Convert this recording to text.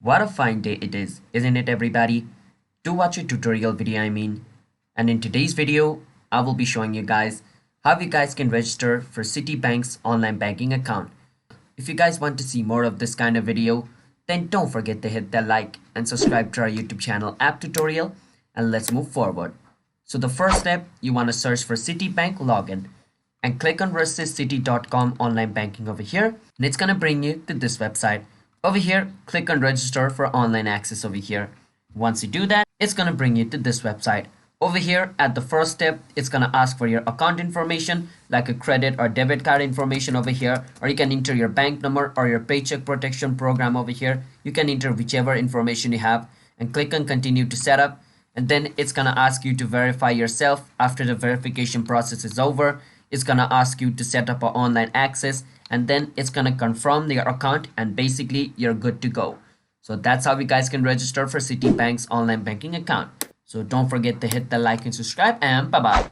What a fine day it is, isn't it everybody? Do watch a tutorial video And in today's video, I will be showing you guys how you guys can register for Citibank's online banking account. If you guys want to see more of this kind of video, then don't forget to hit that like and subscribe to our YouTube channel app tutorial, and let's move forward. So the first step, you want to search for Citibank login and click on versusciti.com online banking over here, and it's going to bring you to this website. Over here, click on register for online access over here. Once you do that, it's going to bring you to this website. Over here at the first step, it's going to ask for your account information like a credit or debit card information over here, or you can enter your bank number or your paycheck protection program over here. You can enter whichever information you have and click on continue to set up, and then it's going to ask you to verify yourself. After the verification process is over, it's going to ask you to set up an online access, and then it's going to confirm your account, and basically you're good to go. So that's how you guys can register for Citibank's online banking account. So don't forget to hit the like and subscribe, and bye bye.